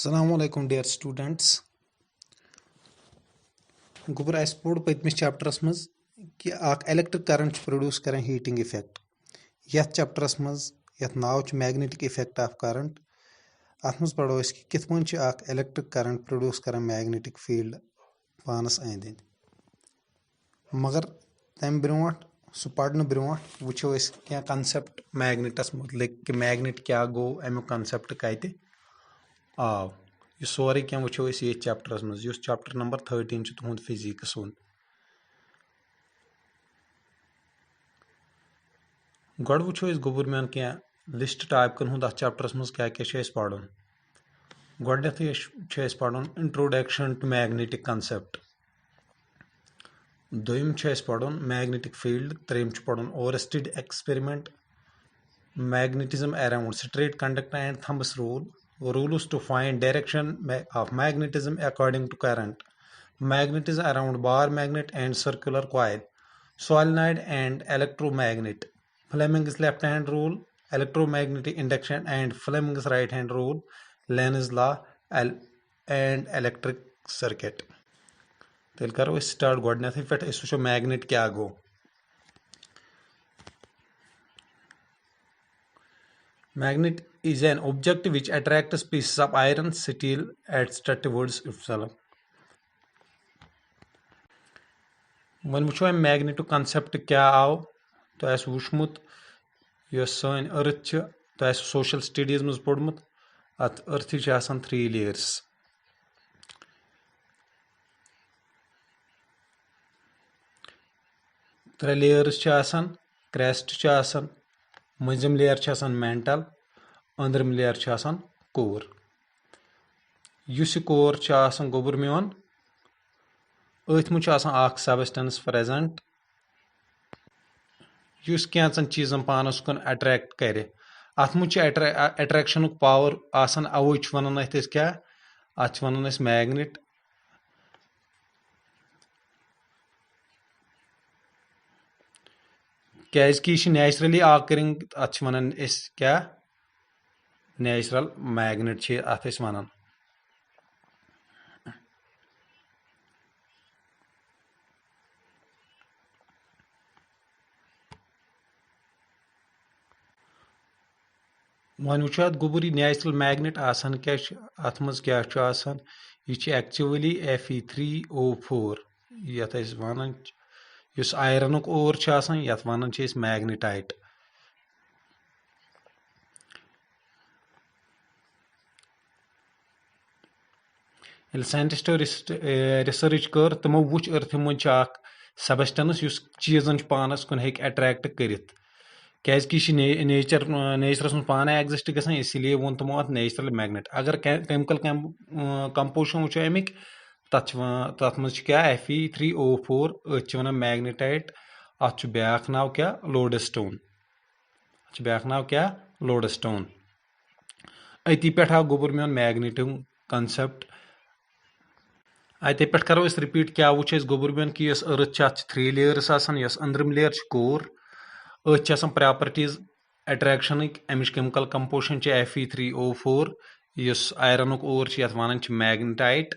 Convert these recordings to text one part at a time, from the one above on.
Assalamualaikum dear students. गोबर अस पोर पतमिस चैप्टरस मज कि इलेक्ट्रिक करंट प्रोड्यूस कर हीटिंग इफेक्ट यथ चैप्टरस मज यथ नाव मैग्नेटिक इफेक्ट ऑफ करंट अत मज पढ़ो कि कित पन इलेक्ट्रिक करंट प्रोड्यूस कर मैग्नेटिक फील्ड पानस अंद अंद मगर तम ब्रोट सह पढ़ने ब्रोट वो क्या कंसेप्ट मैग्नेटस मुतलिक कि मैग्नेट क्या गो अमुक कंसेप्ट कत आव यह सोरे क्या वो ये चैप्टरस मज चैप्टर नंबर 13 तुहद फिजिक्स वो गोड वो गोबर मेन क्या लिस्ट टॉपिकन हुंद अथ चैप्टरस मज क्या क्या पढ़न गोडनेथ पढ़न इंट्रोडक्शन टू मैग्नेटिक कंसेप्ट दोम पढ़न मैग्नेटिक फील्ड त्रेम पढ़न Oersted experiment magnetism around straight conductor and thumbs rule rules to find direction of magnetism according to current, magnetism around bar magnet and circular coil, solenoid and electromagnet, Fleming's left hand rule, electromagnetic induction and Fleming's right hand rule, Lenz's law and electric circuit. तेल करो start गोडनेथै पे वो magnet क्या गो Magnet is an object which attracts pieces of iron, steel, etc. towards itself. One वो magnetic concept क्या आव तो वुचमुत सन अर्थ तो सोशल स्टडीज मज पोर्मुत अत अर्थ 3 लेयर्स त्रे लेयर्स क्रेस्ट मजम लेयर मेंटल अंदरम लेयर कोर इस कोर गोबर मोन अथ मुझ सबस्टेंस प्रेजेंट इस कैंचन चीजन पानस कुन अट्रैक्ट कर अत मुझ अट्रैक्शन पावर अवै वन क्या अत वन मैग्नेट क्या नेचुरली ऑकरिंग अत वन क्या नेचुरल मैग्नेट अत वन वन वो गोबर नेचुरल मैग्नेट क्या अत मज क्या यह एक्चुअली Fe3O4 यथ वन इस आयरन ओर यथ वन मैग्नेटाइट साइंटिस्टो रिसर्च कर तमो वो अर्थ मज सबस्टेंस चीजन पानस कुन हे अट्रैक्ट कर क्या नेचर नेचरस मज पाने एग्जिस्ट गसान इसलिए वो तमो अत नेचुरल मैग्नेट अगर केमिकल कंपोजिशन वो अमिक तथ मज क्या Fe3O4 अत वन मैग्नेटाइट अत ब्याक नाव क्या लोडस्टोन ब्याक नाव क्या लोडस्टोन अति पे आव गोबर मोन मैग्नेटिक कंसेप्ट अत पे करो रिपीट क्या वो गोबर मोन कि अर्थ 3 लेयर्स अंदरम लेयर कोर अथ प्रॉपर्टीज अट्रैक्शन अमिच chemical composition Fe3O4 is iron ore यथ वन मैग्नेटाइट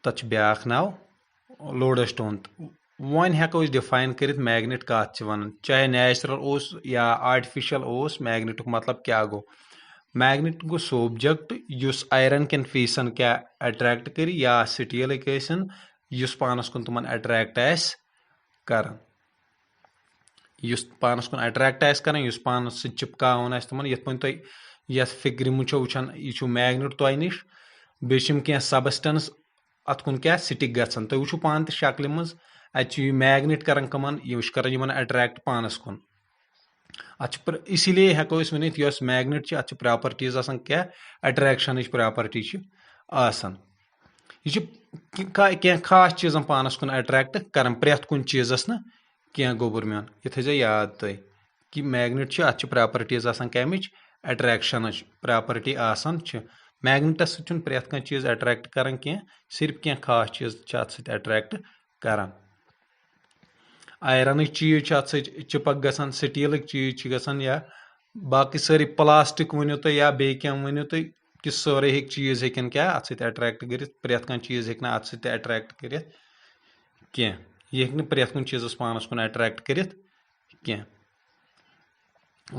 तथ ब्याक नाव लोडस्टोन वन हेको डिफाइन कर मैग्नेट कत वन चाहे नेचुरल या आर्टिफिशियल मैग्नेटिक मतलब क्या गो मैग्नेट गो सब्जेक्ट इस आयरन कन फीसन क्या अट्रैक्ट कर या स्टील इस पानस कुन तुम अट्रैक्ट कर पानस कुन अट्रैक्ट कर पानस चिपकावन तुम ये तुम ये फिक्र वो वुचान यह मैग्नेट तुह नश बेम क्या सबस्टेंस अत कुन क्या स्टिक गसान तुम वो पान शक्ल मज अत मैग्नेट कर कमन यह कर अट्रैक्ट पानस कुन अत इसीलिए हेको वन मैग्नेट अत प्रॉपर्टीज क्या अट्रैक्शन प्रॉपर्टी यह क्या खास चीजन पानस कुन अट्रैक्ट कर प्रेथ कुन चीजस न क्या गोबर मोन यह थो याद तुम कि मैग्नेट अत प्रॉपर्टीज कमिच अट्रैक्शन प्रॉपर्टी मैग्नेटस सह प्रेथ कह चीज अट्रैक्ट कर सिर्फ क्या खास चीज अत अट्रैक्ट कर आयरन चीज अत चिपक गसान स्टील चीज गसान या बाकी सारी प्लास्टिक वनो तुम या बे क्या वनो तुम कि सारे हेक चीज हेकन क्या अत सत अट्रैक्ट करित प्रेथ कह चीज हेक ना अत सत अट्रैक्ट करित कह यह हेक प्रेथ कुन चीजस पानस कुन अट्रैक्ट करित कह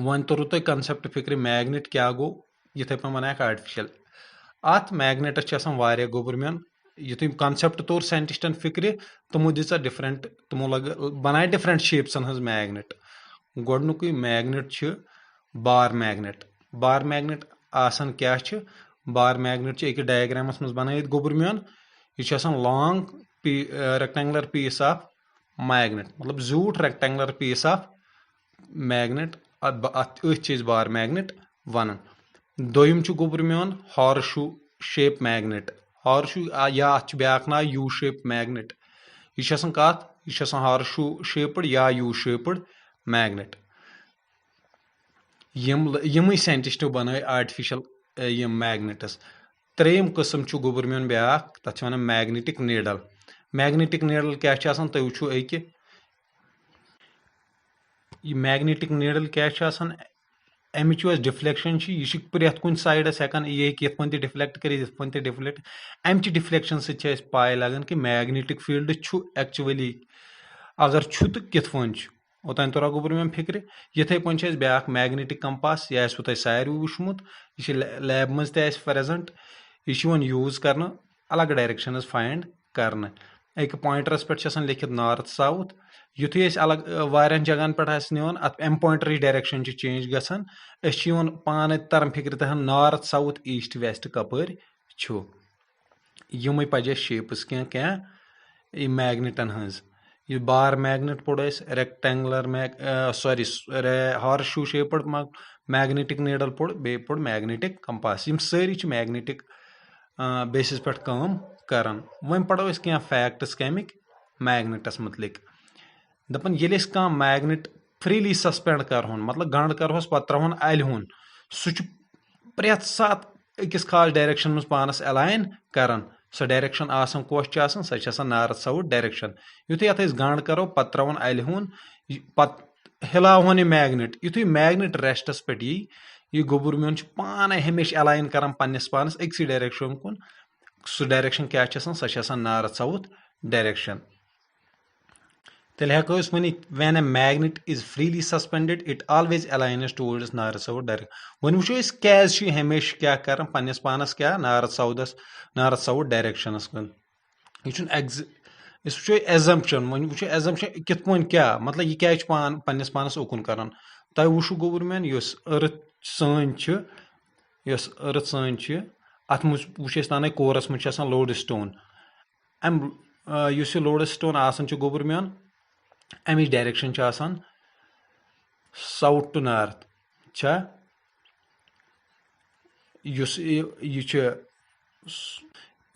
वन तोर तुह कंसेप्ट फिक्र मैग्नेट क्या गो यथे पे वन आर्टिफिशियल अत मैग्नेटस गोबरमेन युथ कंसेप्ट तोर साइंटिस्टन फिक्र तमो दिशा डिफरेंट तमो बनाए डिफरेंट शेप्सन हज मैग्नेट गोडनुक मैग्नेट बार मैग्नेट आसन क्या बार मैग्नेट एक डायग्रामस मज बनाइत गोबरमेन यह long rectangular piece of magnet मतलब जूट रेक्टेंगुलर पीस ऑफ मैग्नेट अत बार मैग्नेट वन दोयम गोबरमेन हॉर्शू शेप मैग्नेट हॉर्शू या अत ब्याक ना यू शेप मैग्नेट यह कत यह हॉर्शू शेप्ड या यू शेप्ड मैग्नेट यम साइंटिस्टो बन आर्टिफिशियल यम मैग्नेटस त्रेम कस्म गोबरमेन ब्याक तथ वन मैग्नेटिक नीडल क्या तुम वो अक मैग्नेटिक नीडल क्या अमिच डिफ्लेक्शन यह प्रेथ कुन साइडस हेकान यह ये पे डिफ्लेक्ट कर डिफ्लेक्ट अमिच डिफ्लेक्शन सत्य पाई लगन कि मैग्नेटिक फील्ड एक्चुअली अगर तो कित ओतान तोरा गोबरमेन फिक्र यथे पे ब्याक मैग्नेटिक कंपास यह तुह सारे वुचमुत यह लैब मज प्रेजेंट यह यूज कर अलग डायरेक्शन फाइंड कर एक पॉइंटरस पे लिखित नॉर्थ साउथ युथी अलग वारियान जगहन पे निवान अम पॉइंटर डायरेक्शन चेंज गसान पान तरन फिक्र तहन north south east west Kapoor यम पजे शेप्स क्या मैग्नेटन हज यह बार मैग्नेट पोड़ rectangular sorry horseshoe shaped magnetic needle पोड़ बे पोड़ मैग्नेटिक कंपास यम सारी मैग्नेटिक बेसिस पे काम करान वन पढ़ो क्या फैक्ट्स कमिक मैग्नेटस मुतलिक दपन ये कह मैग्नेट फ्रीली सस्पेंड करहोन मतलब गंड करहोस पत त्रोन अलहोन सह प्रेथ सात अकिस खास डायरेक्शन मज पानस अलाइन करान सो डायरेक्शन आसन कोश सह नॉर्थ साउथ डायरेक्शन युथी अत गंड करो पत त्रोन अलहोन पत हिलावन यह मैग्नेट युथी मैग्नेट रेस्टस पे यह गोबरमेन पान हमेशा अलाइन करान पन्नस पानस अक्सी डायरेक्शन कुन सह डायरेक्शन क्या सह नॉर्थ साउथ डायरेक्शन तेल हेको वन when a magnet is freely suspended it always aligns towards north south direction वन वो कैज हमेशा क्या कर पन्नस पानस क्या नॉर्थ साउथ डायरेक्शनस कुन यह एजम्पशन वन वो एजम्पशन कित पे क्या मतलब यह क्या पन्नस पानस उकुन कर तुम वो गोबरमेन अर्थ सन अत वो तान कोरस मज लोड स्टोन अम लोड स्टोन आसान गोबरमेन अमिच डायरेक्शन साउथ टू नॉर्थ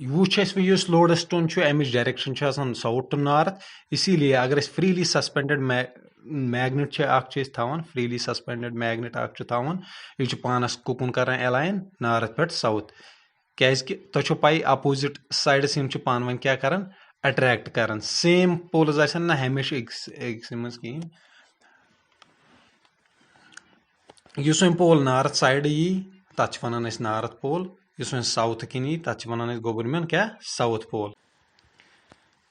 वो लोड स्टोन अमिच डायरेक्शन साउथ टू नॉर्थ इसीलिए अगर फ्रीली सस्पेंडेड मैग्नेट थान फ्रीली सस्पेंडेड मैग्नेट यह पानस कुकुन कर अलाइन नॉर्थ पे साउथ क्या तुम पाई अपोजिट साइडस पान वन क्या कर अट्रैक्ट कर सेम पोल्स आसन ना हमेशा एक मज कहें इस पोल नॉर्थ साइड यी तथ वन नॉर्थ पोल इस साउथ किन यी तथ वन गोबरमेन क्या साउथ पोल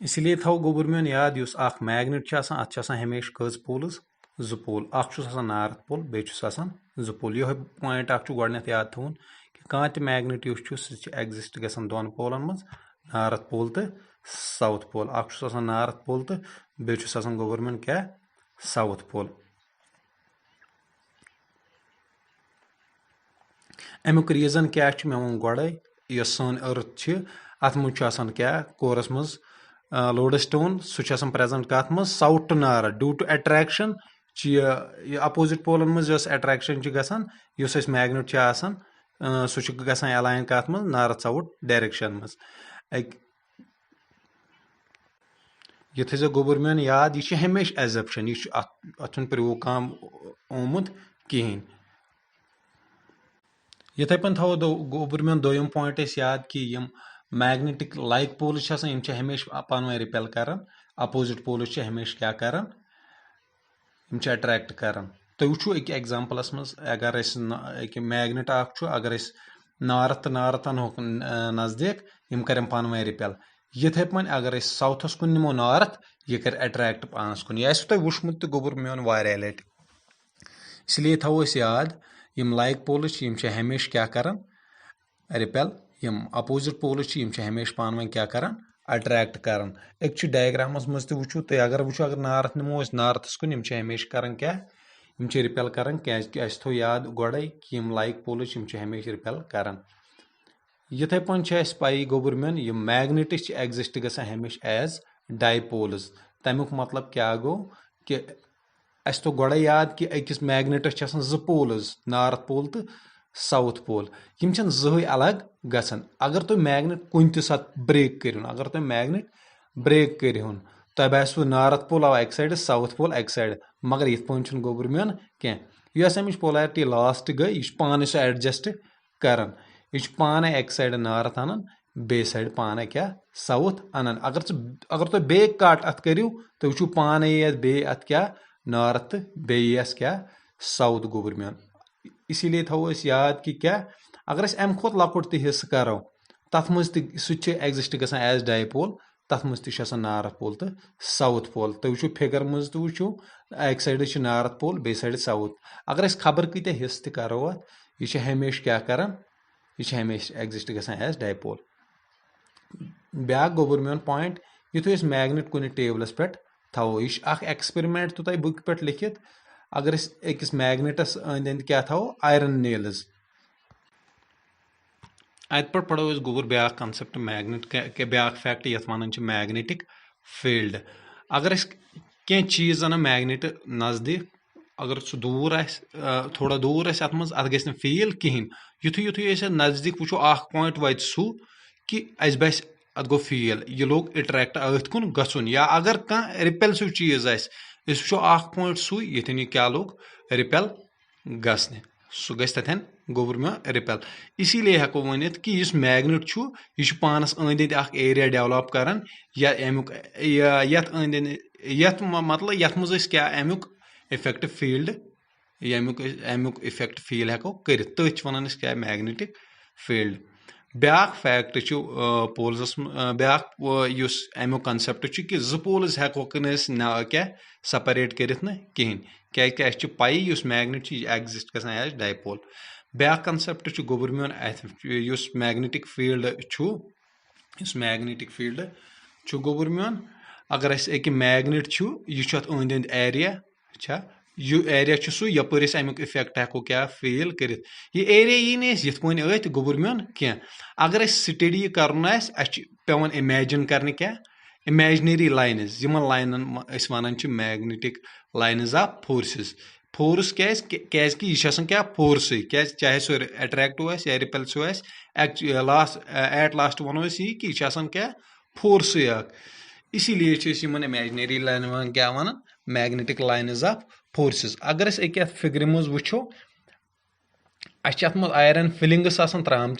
इसलिए थो गोबरमेन याद मैग्नेट अत हमेशा कज पोल्स जो पोल नॉर्थ पोल बेस पोल यह पॉइंट गोडनेथ याद थवन कि कह त मैग्नेट सह एग्जिस्ट गसान दोन पोलन मज नॉर्थ पोल तो साउथ पोल नॉर्थ पोल तो बेस गोबरमेन क्या साउथ पोल अमुक रीजन क्या मे वो गोड़े यह सन अर्थ अत मुझ क्या कोरस मज लोड स्टोन सह प्रेजेंट कत मज south to north due to attraction opposite पोलन मज अट्रैक्शन गसान मैग्नेट सह गसान अलाइन कत मज नॉर्थ साउथ डायरेक्शन मज ये थो गोबरमेन याद यह हमेशा एजप्शन यह अत प्रूव काम आमुत कहें यथे पे थो गोबरमेन दोयम पॉइंट याद कि यम मैग्नेटिक लाइक पोल्स हमेशा पान वन रिपेल कर अपोजिट पोल्स हमेशा क्या कर अट्रैक्ट कर तुम वो एग्जाम्पलस मज अगर मैग्नेट अगर नॉर्थ अनहोक नजदीक यम करें पान वन रिपेल यथे पन अगर साउथस कुन निमो नॉर्थ यह कर अट्रैक्ट पानस कुन यह तुम वुचमुत तो गोबुर मेन वारिया लट इसलिए थो याद यम लाइक पोल्स हमेशा क्या करन रिपेल यम अपोजिट पोल्स हमेशा पान वन क्या करन अट्रैक्ट करन एक डायग्रामस मज तो वुचो तो अगर वुचो अगर नॉर्थ निमो नॉर्थस कुन हमेशा करन क्या रिपेल करन क्या थो याद गोड़े कि लाइक पोल्स हमेशा रिपेल करन यथे पन पाई गोबुर मेन यम मैग्नेटिस एग्जिस्ट गसान हमेशा एज डायपोल्स तमुक मतलब क्या गो कि अस तो गोड़े याद कि अकिस मैग्नेटस जो पोल्स नॉर्थ पोल तो साउथ पोल यम जहई अलग गसान अगर तुम मैग्नेट कुन सात ब्रेक करिन अगर तुम मैग्नेट ब्रेक करिन तब बासो नॉर्थ पोल आव एक साइड साउथ पोल एक साइड मगर ये पे गोबुर मेन क्या यह अमिच पोलैरिटी लास्ट गई यह पान सह एडजस्ट करान यह पान एक साइड नॉर्थ अनान बे साइड पान क्या साउथ अनान अगर तुम बे काट अत करू तो वो पान बे अत क्या नॉर्थ बे क्या साउथ गोबुर मेन इसीलिए थो याद कि क्या अगर अम खोत लकुट तो हिस्स करो तथ मज सह एग्जिस्ट गसान एज डायपोल तथ मज तक नॉर्थ पोल तो साउथ पोल तो वो फिगर मज तो वो एक साइड नॉर्थ पोल बे साइड साउथ अगर खबर कत हिस्स करो यह हमेशा क्या करान यह हमेशा एग्जिस्ट गसान एज डायपोल ब्या गोबुर मेन पॉइंट युथ मैग्नेट कुन टेबलस पे थो यह एक्सपेरिमेंट तो तुम बुक पे लिखित अगर अकिस मैग्नेटस अंद अंद क्या थो आयरन नेल्स अत पे पढ़ो गोबुर ब्या कंसेप्ट मैग्नेट के ब्या फैक्ट ये वन मैग्नेटिक फील्ड अगर कह चीज अन मैग्नेट नजदीक अगर सह दूर थोड़ा दूर अत मज अत गि फील कहें युथु नजदीक वो पॉइंट वात सू कि अस बस अत गो फील यह लोग अट्रैक्ट अथ कुन गुन या अगर कह रिपेल्सिव चीज वो पॉइंट सू ये यह क्या लोग रिपेल गसने सह गथन गोबुर मेन रिपेल इसीलिए हेको वन कि इस मैग्नेट यह पानस अंद अंद एरिया डेवलप करान या अमुक यथ मतलब यथ मज क्या अमुक इफेक्ट फील्ड अमुक इफेक्ट फील हेको कर तथ वन क्या मैग्नेटिक फील्ड ब्या फैक्ट पोल्स ब्या अमुक कंसेप्ट कि जो पोल्स हेको क्या सेपरेट कर कहें क्या पाई मैग्नेट एग्जिस्ट गसान एज डायपोल ब्या कंसेप्ट गोबुर मेन मैग्नेटिक फील्ड गोबुर मेन अगर एक मैग्नेट यह अंद अंद एरिया यह एरिया सू यपर अमुक इफेक्ट हेको क्या फील कर एरिया यी नथ अत गोबुर मेन क्या अगर स्टडी करन पेवन इमेजिन कर क्या इमेजनरी लाइनस यमन लाइनन वन magnetic lines of forces force क्या यह क्या फोर्स क्या चाहे सह अट्रैक्टिव या रिपल्सिव एट लास्ट वनो यह कि यह क्या फोर्स इसीलिए इमेजनरी लाइन क्या वन मैग्नेटिक लाइनस ऑफ फोर्सेस अगर अक फिगर मज वो अत मज आयरन फिलिंग्स त्राम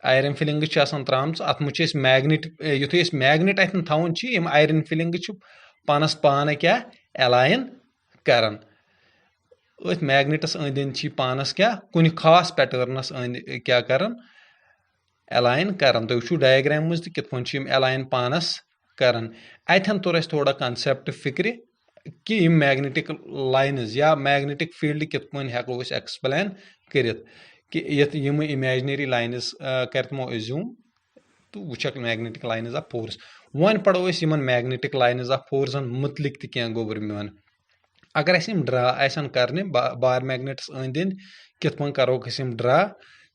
आयरन फिलिंग त्राम अत मज मैग्नेट युथु मैग्नेट अतन थवन यम आयरन फिलिंग पानस पान क्या अलाइन करान अथ मैग्नेटस अंद अंद पानस क्या कुन खास पैटर्नस अंद क्या करान अलाइन करान तो वो डायग्राम मज कित अलाइन पानस करान अतन तोर थोड़ा कंसेप्ट फिक्र कि मैग्नेटिक लाइनस या मैग्नेटिक फील्ड कित हेको एक्सप्लेन कर कि यम इमेजनरी लाइनस कर तमो एज्यूम तो वुचक मैग्नेटिक लाइनस ऑफ फोर्स वन पढ़ो मैग्नेटिक लाइनस ऑफ फोर्सन मुतलिक क्या गोबर मेन अगर ड्रा आसन करने बार मैग्नेट्स अंद अंद कित करो ड्रा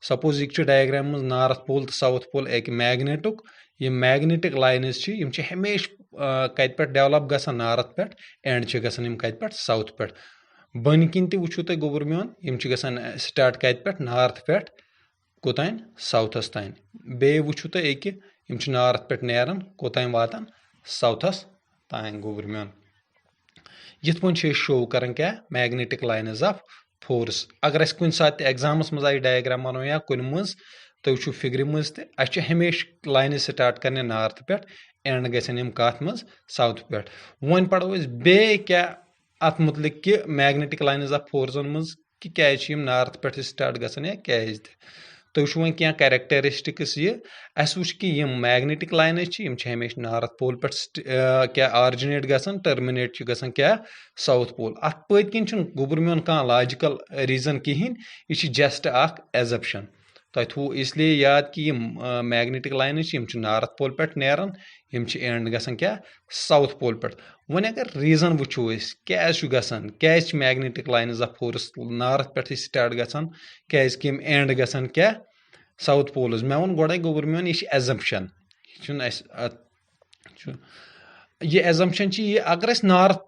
सपोज यह डायग्राम मज नॉर्थ पोल तो साउथ पोल एक मैग्नेटुक यम मैग्नेटिक लाइनस हमेशा कत पे डेवलप गसान नॉर्थ पे एंड गसान कत पे साउथ पे बन किन वो तुम गोबर मेन यम गसान स्टार्ट कत पे नॉर्थ पे कोतान साउथस तान बे वो तुम यम नॉर्थ पे नेरान कोतान वातान साउथस तान गोबर मेन यथ पे शो कर क्या मैग्नेटिक लाइनस ऑफ फोर्स अगर कुन सात एग्जामस मज आई डायग्राम वनो या कुन मज तो वो फिगर मज हमेशा लाइन स्टार्ट करने नॉर्थ पे एंड गम कत मज साउथ पे वन पढ़ो बे क्या अत मुतलिक कि मैग्नेटिक लाइनस ऑफ फोर्सन मज कि क्या नॉर्थ पे स्टार्ट गसान या क्या तुम वो क्या कैरेक्टरिस्टिक्स ये अस वो कि मैग्नेटिक लाइन्स हमेशा नॉर्थ पोल पे क्या ऑरिजिनेट गसान टर्मिनेट गसान क्या साउथ पोल अत पत किन गोबरमियोन कह लॉजिकल रीजन कहें यह जस्ट अख एजप्शन तुम थो इसलिए याद कि मैग्नेटिक लाइन्स नॉर्थ पोल पे नेरान एंड गसान क्या साउथ पोल पे वन अगर रीजन वो क्या गसान क्या magnetic lines of force north पे स्टार्ट गसान क्या एंड गसान क्या साउथ पोलस मे वो गोड़े गोबरमियोन यह एजम्पशन यह एजम्पशन यह अगर नॉर्थ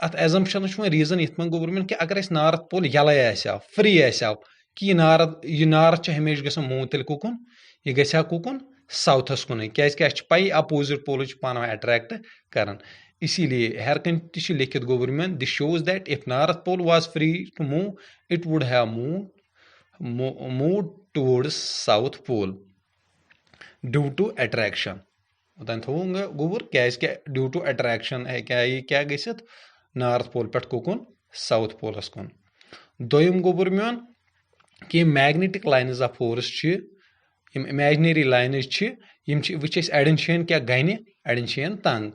अत एजम्पशन वो रीजन ये गोबरमियोन कि अगर नॉर्थ पोल यलै आव फ्री आव कि यह नॉर्थ हमेशा गसान मूव तेल कुकुन यह गया कुकुन साउथस कुन क्या पई अपोजिट पोल पान अट्रैक्ट करान इसीलिए हर कन लिखित गोबरमियोन this shows that if north pole was free to move it would have move towards south pole due to attraction ओतन थो गोबर क्या ड्यू टू अट्रैक्शन क्या गसित नॉर्थ पोल पे कुकुन साउथ पोलस कुन दोयम गोबरमियोन कि magnetic lines of force imaginary lines वो अड़न क्या गन अड़न तंग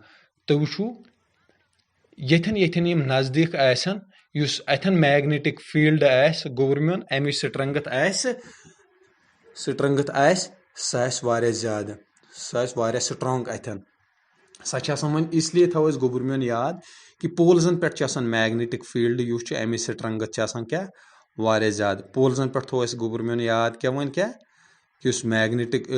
तो वो यथन यथन नजदीक आसन अथन मैग्नेटिक फील्ड गोबरमियोन अमिच स्ट्रेंथ सह ज्यादा सह स्ट्रांग अथन सह वो इसलिए थो गोबरमियोन याद कि पोल्सन पे मैग्नेटिक फील्ड अमिच स्ट्रेंथ क्या वारिया ज्यादा पोल्सन पे थो गोबरमियोन याद क्या वन क्या मैग्नेटिक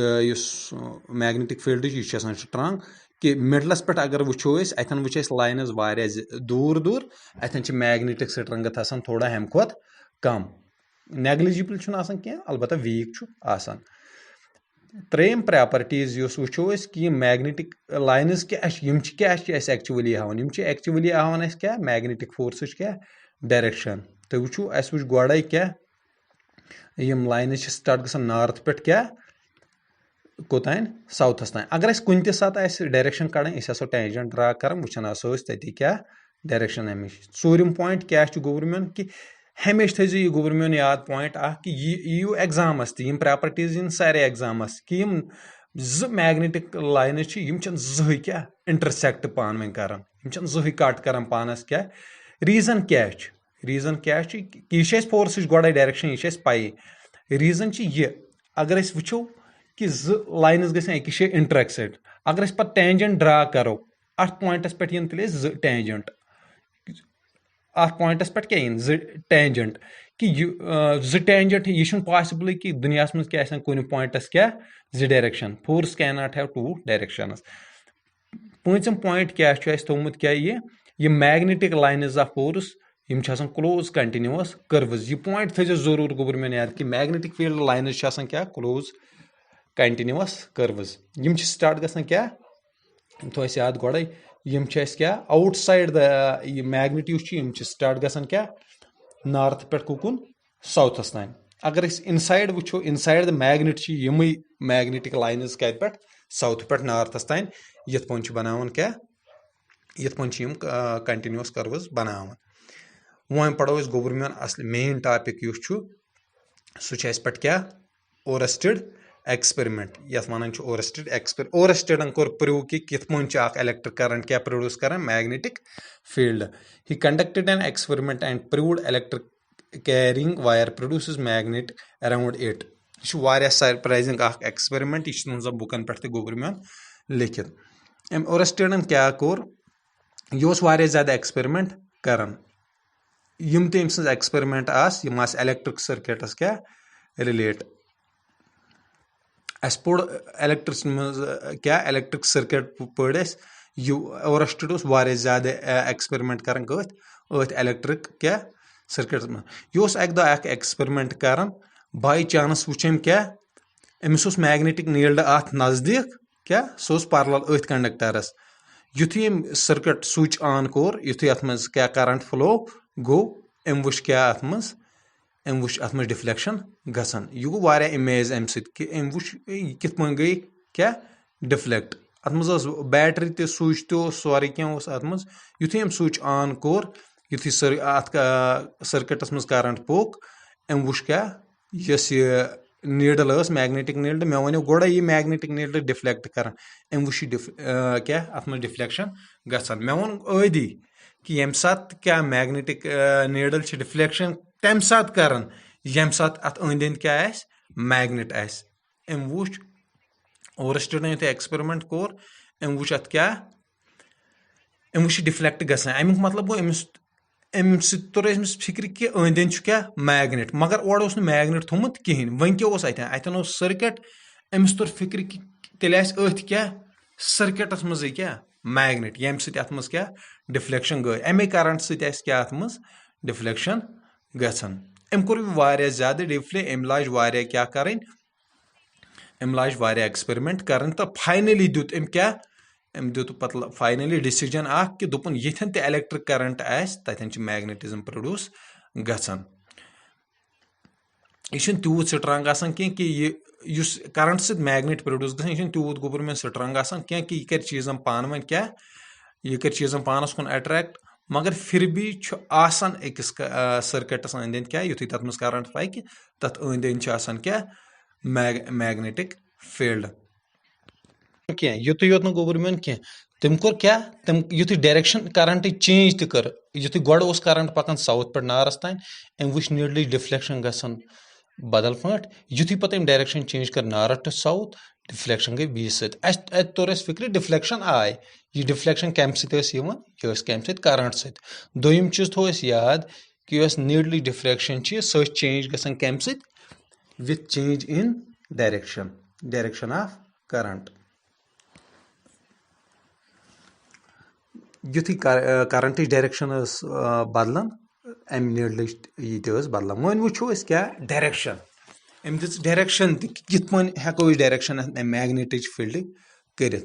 फील्ड यह स्ट्रांग कि मिडलस पे अगर वो अथन वो लाइन्स वारिया दूर दूर अथन मैग्नेटिक स्ट्रेंथ थोड़ा हम खुद कम नेग्लिजिबल क्या अलबत्ता वीक आसान त्रेम प्रॉपर्टीज वो कि मैग्नेटिक लाइन्स क्या एक्चुअली हावन एक्चुअली हावन क्या मैग्नेटिक फोर्स क्या डायरेक्शन तो वो वो गोड़े क्या लाइन्स स्टार्ट गसान नॉर्थ पे क्या कोतान साउथस तान अगर कुन सात डायरेक्शन कड़न टेंजेंट ड्रा कर वुचान तति क्या डायरेक्शन अमिश सूरम पॉइंट क्या गोबरमियोन कि हमेशा थो यह गोबरमियोन याद पॉइंट कि यू एग्जामस तीन प्रॉपर्टीज इन सारे एग्जामस कि मैग्नेटिक लाइन्स जह क्या इंटरसेक्ट पान वन कर जह कट कर पानस क्या रीजन क्या कि यह फोर्स गोड़े डायरेक्शन यह पाई रीजन यह अगर वो कि लाइन्स गए इंटरसेक्ट अगर पे टेंजेंट ड्रा करो अत पॉइंटस पे तेल टेंजेंट अत पॉइंटस पे क्या टेंजेंट कि टेंजेंट यह पॉसिबल कि दुनिया में क्या कुन पॉइंटस क्या direction force can not have two directions पूंचम पॉइंट क्या थोमुत क्या ये magnetic lines of force close continuous curves यह पॉइंट थो जरूर गोबरमियोन याद कि मैग्नेटिक फील्ड लाइन्स क्या क्लोज कंटिन्यूअस कर्व्स स्टार्ट गसान क्या थो याद गोड़े क्या आउटसाइड द मैग्नेट स्टार्ट गसान क्या नॉर्थ पे कुकुन साउथस तान अगर इनसाइड वो इनसाइड द मैग्नेट यम मैग्नेटिक लाइन्स कत पे साउथ पे नॉर्थस तान यथ पन बनावन क्या यथ पन कंटिन्यूअस कर्व्स बनावन वन पढ़ो गोबरमियोन असल मेन टॉपिक सह पे क्या ओरस्टेड एक्सपेरिमेंट यथ वन ओरस्टेड ओरस्टेडन कोर प्रूव कि कित पन इलेक्ट्रिक करंट क्या प्रोड्यूस कर magnetic field he conducted an experiment and proved electric carrying wire produces magnet around it यह सरप्राइजिंग एक्सपेरिमेंट यह बुकन पे गोबरमियोन लिखित अम ओरस्टेडन क्या कोर यह ज्यादा एक्सपेरिमेंट करान यम तम सज एक्सपेरिमेंट इलेक्ट्रिक सर्किटस क्या रिलेट अस पोड़ इलेक्ट्रिक क्या इलेक्ट्रिक सर्किट पढ़ ओरस्टेड ज्यादा एक्सपेरिमेंट करान कत इलेक्ट्रिक क्या सर्किट में यह अक दह एक्सपेरिमेंट करान बाई चांस वुचम क्या अमिस मैग्नेटिक नील्ड अत नजदीक क्या सह पैरेलल अथ कंडक्टरस युथु सर्किट स्विच ऑन कोर युथु अत मज क्या करंट फ्लो गो अम वुच क्या अत मज अम वुच अत मज डिफ्लेक्शन गसान यह गो वारिया इमेज अम सत अम वुच कित पन गई क्या डिफ्लेक्ट अत मज बैटरी ते स्विच तो सोरे क्या अत मज युथु अम स्विच ऑन कोर युथु अत सर्किटस मज करंट पोक अम वुच क्या यस नीडल मैग्नेटिक नीडल मे वो गोड़े यह मैग्नेटिक नीडल डिफ्लेक्ट कर क्या अत मज डिफ्लेक्शन गसान मे वो आदि कि यम सात क्या मैग्नेटिक नीडल डिफ्लेक्शन तम सात कर यम सात अत अंद अंद क्या मैग्नेट अम वो और स्टूडेंट यूथ एक्सपेरिमेंट कोर अम वो अत क्या अम वो डिफ्लेक्ट गसान अमुक मतलब गो अमिस अम तर अमिस फिक्र कि अंद अंद क्या मैग्नेट मगर और मैग्नेट थोमुत कहें वन क्या अतन सर्किट अमिस तर फिक्र कि तेल अथ क्या सर्किटस मज क्या मैग्नेट यम सत मज क्या डिफ्लेक्शन गई अमे करंट सत क्या अत मज डिफ्लेक्शन गसान अम कोर वारिया ज्यादा डिफ्ले अम लाज वारिया क्या करें अम लाज वारिया एक्सपेरिमेंट करें तो फाइनली दुत अम क्या अम दुत पत फाइनली डिसीजन कि दोपन यथन ते इलेक्ट्रिक करंट तथन मैग्नेटिज्म प्रोड्यूस गसान यह तूत स्ट्रांग आसान कि यह करंट सत मैग्नेट प्रोड्यूस गसान यह तूत गोबरमेंट स्ट्रांग आसान कि यह कर चीजन पान वन क्या यह कर चीजन पानस कुन अट्रैक्ट मगर फिर भी आसान अकिस सर्किटस अंद अंद क्या युथी तथ मज करंट पक तथ अंद अंद आसान क्या मैग्नेटिक फील्ड क्या युत योत गोबर मे क्या तम कोर क्या तम युथ डायरेक्शन करंट चेंज त कर युथ गोड़ करंट पकान साउथ पे नारस तान अम वो नीडल डिफ्लेक्शन गसान बदल पाट युथी पत डायरेक्शन चेंज कर नारस टू साउथ डिफ्लेक्शन गई बीस सत तोर फिक्र डिफ्लेक्शन आय यह डिफ्लेक्शन कम सत कम करंट सत दोम चीज थो याद कि नीडल डिफ्लेक्शन सह चेंज गसान कम सत with change in direction of current युथी करंट डायरेक्शन बदलान अम नीडल यह बदलान वो वो क्या डायरेक्शन अम दिस डायरेक्शन कित पे हेको डायरेक्शन मैग्नेट फील्ड कर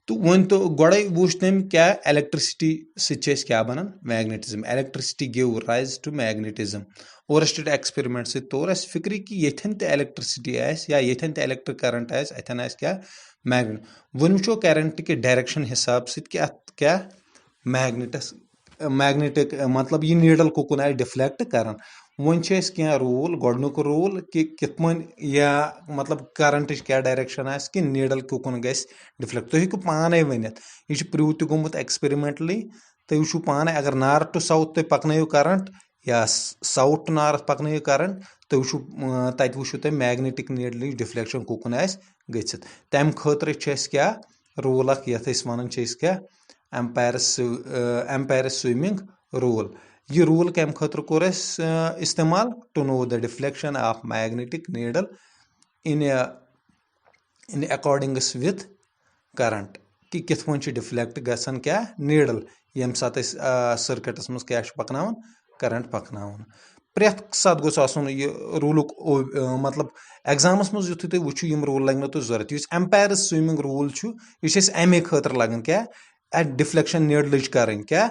तो वन तो गोड़े वो तम क्या इलेक्ट्रिसिटी सत क्या बनान magnetism electricity give rise to magnetism और एक्सपेरिमेंट सत तौर फिक्र कि यथन ते इलेक्ट्रिसिटी या यथन ते इलेक्ट्रिक करंट अतन क्या मैग्नेट वन वो करंट के डायरेक्शन हिसाब सत क्या मैग्नेटिक मतलब यह नीडल कुन आए डिफ्लेक्ट कर वन क्या रूल गोडनुक रूल कि कित या मतलब करंट क्या डायरेक्शन कि नीडल कुन ग डिफ्लेक्ट तुम हेकु पाने वन यह प्रूव त गोमुत एक्सपेरिमेंटली तुम वो पाने अगर नॉर्थ टू साउथ तुम पकन करंट या साउथ टू नॉर्थ पकन करंट तुम वो तत वो तुम मैग्नेटिक नीडल डिफ्लेक्शन कुन गच्छित तम खतर क्या रूल ये वन क्या एम्पायरस स्विमिंग रूल यह रूल कम खतर कोर इस्तेमाल to know the deflection of magnetic needle in अकॉर्डिंगस विथ करंट कि कित पे डिफ्लेक्ट गसान क्या नीडल यम सात सर्किटस मज क्या पकन करंट पकन प्रेथ सात गोस आसन यह रूलुक मतलब एग्जामस मज युथु तुम वुचु यम रूल लगे तो जरूरत इस एम्पायरस स्विमिंग रूल यह अमे खतर लगन क्या डिफ्लेक्शन नीडल करें क्या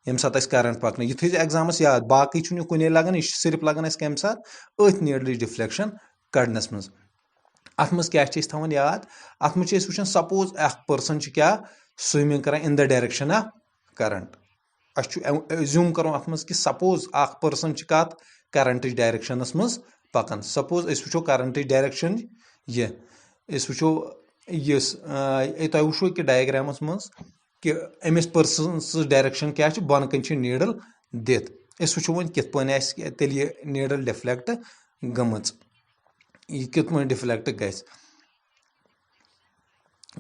यम सात करंट पकन यु थी एग्जामस याद बाकी कुन लगन यह सिर्फ लगन कम सात अथ नीडल डिफ्लेक्शन कड़नस मज अत मज क्या थवान याद अत मज वो सपोज पर्सन क्या स्विमिंग कर in the direction of current assume करो अत मज कि सपोज पर्सन कत करंट डायरेक्शनस मज पकान सपोज वो करंट डायरेक्शन यह वो तुम वो कि डायग्रामस मज कि अमिस पर्सन डायरेक्शन क्या बन कन नीडल दित वो वो कित पे तेल यह नीडल डिफ्लेक्ट गम यह कित डिफ्लेक्ट ग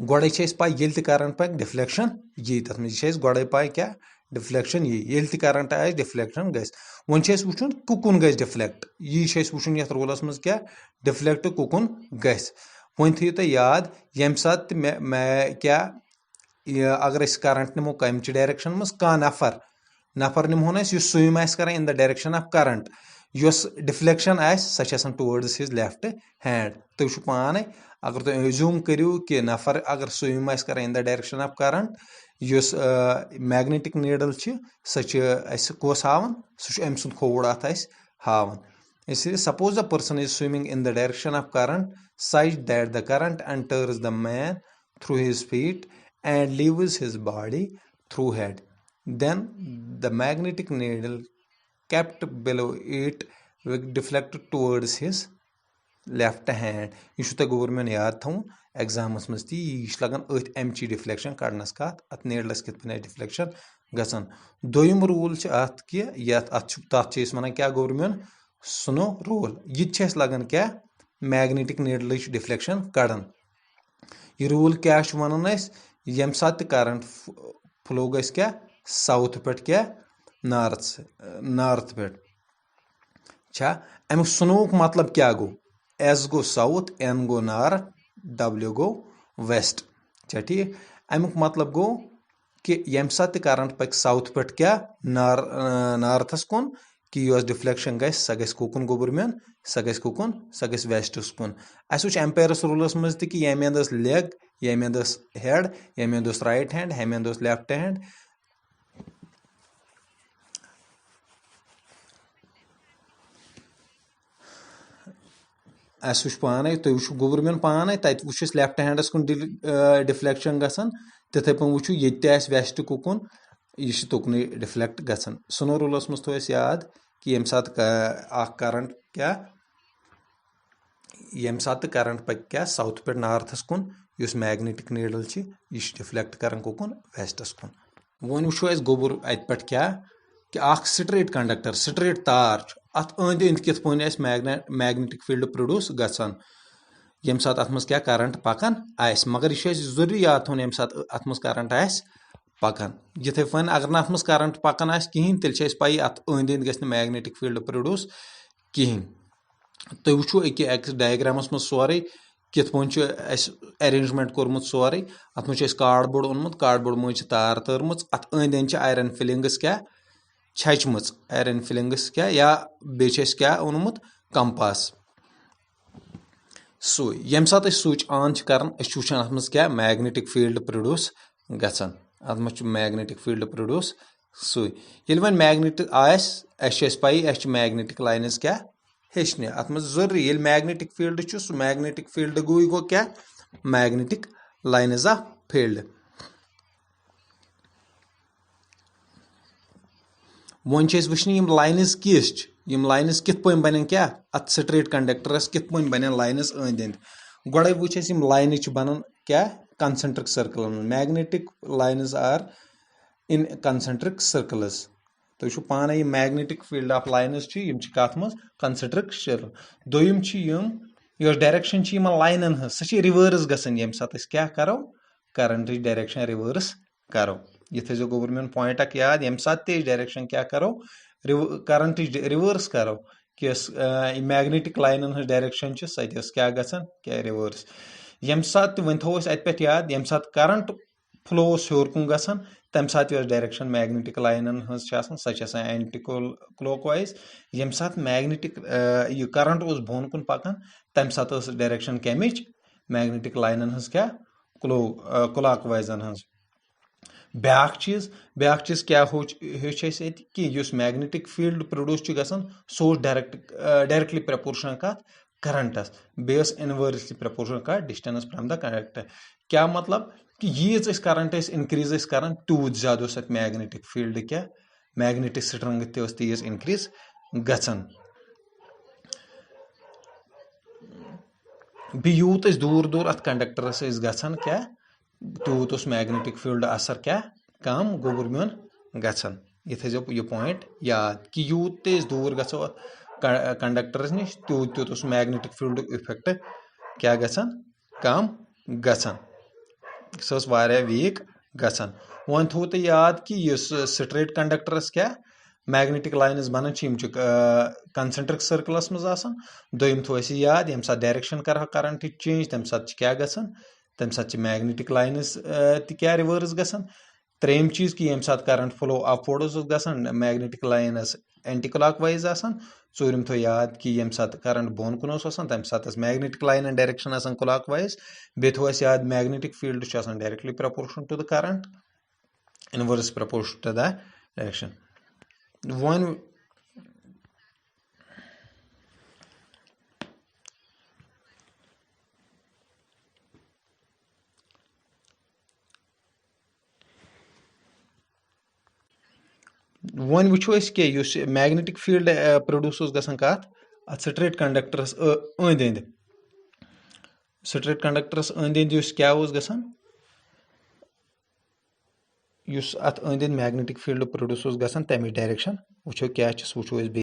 गोड़े पाई ये करंट पक डिफ्लेक्शन यी तथ मे गोड़े पाई क्या डिफ्लेक्शन ये करंट आए डिफ्लेक्शन ग वन वो कुकुन ग डिफ्लेक्ट यह वो ये रूलस मज क्या डिफ्लेक्ट कुकुन ग वन थो तुम याद यम सात क्या अगर करंट निमो कम डायरेक्शन मज नफर निमोन स्विम कर in the direction of current deflection सह टुवर्ड्स हिज लेफ्ट हैंड तुम पाने अगर तुम एज्यूम करो कि नफर अगर स्विम कर in the direction of current magnetic needle सह कोस हावन सह अम सुंद खोड़ अत हावन इसलिए suppose the person is swimming in the direction of current such that the current enters the man through his feet and leaves his body through head. Then the magnetic needle kept below it will deflect towards his left hand यह government याद थवन exams मज यह लगन अथ एमची deflection कड़नस कत अत नेडलस कित deflection गसन दोयम rule अत कि तथ वन क्या गोवर्मेंट सुनो रूल यह लगन क्या मैग्नेटिक नीडल डिफ्लेक्शन कड़न यह रूल क्या वन यम सात करंट फ्लो गस क्या साउथ पे क्या नॉर्थ पे अमुक सुनोक मतलब क्या गो एस गो साउथ एन गो नॉर्थ डब्ल्यू गो वेस्ट ठीक अमुक मतलब गो कि यम सात करंट पक साउथ पे क्या नॉर्थस कुन कि यह डिफ्लेक्शन सह गुकुन गोवर्मेंट सह गस वेस्टस कुन अस वो एम्पायरस रूलस मज कि यम एंद लेग यम एंद हेड यम एंद राइट हैंड यम एंद लेफ्ट हैंड अस वो पाने तुम वो गोवर्मेंट पाने तत वो लेफ्ट हैंडस कुन डिफ्लेक्शन गसन तिथे पे वो ये वेस्ट कुकुन यह तुकन डिफ्लेक्ट गसन सुनो रूलस मज थो याद कि यम सात करंट क्या यम सात करंट पक क्या साउथ पे नॉर्थस कुन इस मैग्नेटिक नीडल यह डिफ्लेक्ट कर कुकुन वेस्टस कुन वन वो गोबर अत पे क्या कि स्ट्रेट कंडक्टर स्ट्रेट तार अत अंद अंद कित मैग्नेटिक फील्ड प्रोड्यूस गसान यम सात अत मज क्या करंट पकान आस मगर यह जरूरी याद थोन यम सात अत मज करंट आस पकान यथे वन अगर अत मज करंट पकान आस कहीं तेल पाई अत अंद अंद गस मैग्नेटिक फील्ड प्रोड्यूस कहीं तुम वो अकिस डायग्रामस मज सोरे कित अरेंजमेंट कोर्मुत सोरे अत मज कार्डबोर्ड ओनमुत कार्डबोर्ड मज तार तरम अत अंद अंद आयरन फिलिंग्स क्या छचम आयरन फिलिंग्स क्या या बे क्या ओनमुत कंपास सु यम सात स्विच ऑन कर वुचान अत मज क्या मैग्नेटिक फील्ड प्रोड्यूस गसान अत मज मैग्नेटिक फील्ड प्रोड्यूस सु ये वन मैग्नेटिक आस पाई मैग्नेटिक लाइन्स क्या हेचने अत मज जरूरी ये मैग्नेटिक फील्ड सह मैग्नेटिक फील्ड गो क्या मैग्नेटिक लाइन्स ऑफ फील्ड वन वुचन लाइन्स लाइन्स कित पे बन क्या अत स्ट्रेट कंडक्टरस कित पे बन लाइन्स अंद अंद गोड़े वो लाइन बनान क्या concentric circle magnetic lines are in concentric circles तुम पान यह मैग्नेटिक फील्ड ऑफ लाइन्स कत मज कंसेंट्रिक सर्कल दोयम यह डायरेक्शन लाइनन सह रिवर्स गसन यम सात क्या करो करंट डायरेक्शन रिवर्स करो यह थो गवर्नमेंट पॉइंट अक याद यम सात डायरेक्शन क्या करो करंट रिवर्स करो कि मैग्नेटिक लाइनन डायरेक्शन सह क्या गसन क्या रिवर्स यम सात वन थो अत पे याद यम सात करंट फ्लो हर कुन गसन तम सात डायरेक्शन मैग्नेटिक लाइनन सह एंटी क्लॉकवाइज यम सात मैग्नेटिक यह करंट बोन कुन पकान तम सात डायरेक्शन कमिच मैग्नेटिक लाइनन क्या क्लॉकवाइजन ब्याक चीज क्या कि मैग्नेटिक फील्ड प्रोड्यूस गसन सो डायरेक्टली प्रपोर्शनल कत करंटस बेस इनवर्सली प्रपोर्शनल कत डिस्टेंस फ्रॉम द कंडक्टर क्या मतलब कि यीज करंट इनक्रीज कर तूत ज्यादा मैग्नेटिक फील्ड क्या मैग्नेटिक स्ट्रेंथ तीज इनक्रीज गसन बे यूत दूर दूर अत कंडक्टरस गसन क्या तूत मैग्नेटिक फील्ड असर क्या कम गोवर्मेंट गसन यह थो यह पॉइंट याद कि यूत दूर गो कंडक्टरस नश तूत मैग्नेटिक फील्ड इफेक्ट क्या गसन कम गसन सह वीक गसन वन थो तो याद कि स्ट्रेट कंडक्टरस क्या मैग्नेटिक लाइन्स बनान कंसेंट्रिक सर्कलस मज दोयम थो याद यम सात डायरेक्शन कर करंट चेंज तम सात क्या गसन तम सात मैग्नेटिक लाइन्स क्या रिवर्स गसन त्रेम चीज कि यम सात करंट फ्लो अपवर्ड्स गसन मैग्नेटिक लाइन्स एंटी क्लॉकवाइज चूरम थो याद कि यम सात करंट बोन कुन तम सात मैग्नेटिक लाइन डायरेक्शन क्लॉकवाइज बे थो याद magnetic field directly proportional to the current inverse proportional to the direction वन वन वो कि मैग्नेटिक फील्ड प्रोड्यूस गसन कत अत स्ट्रेट कंडक्टरस अंद अंद स्ट्रेट कंडक्टरस अंदि अंदि क्या गसान अत अंदि मैग्नेटिक फील्ड प्रोड्यूस गसान तमिच डायरेक्शन वो क्या वुचो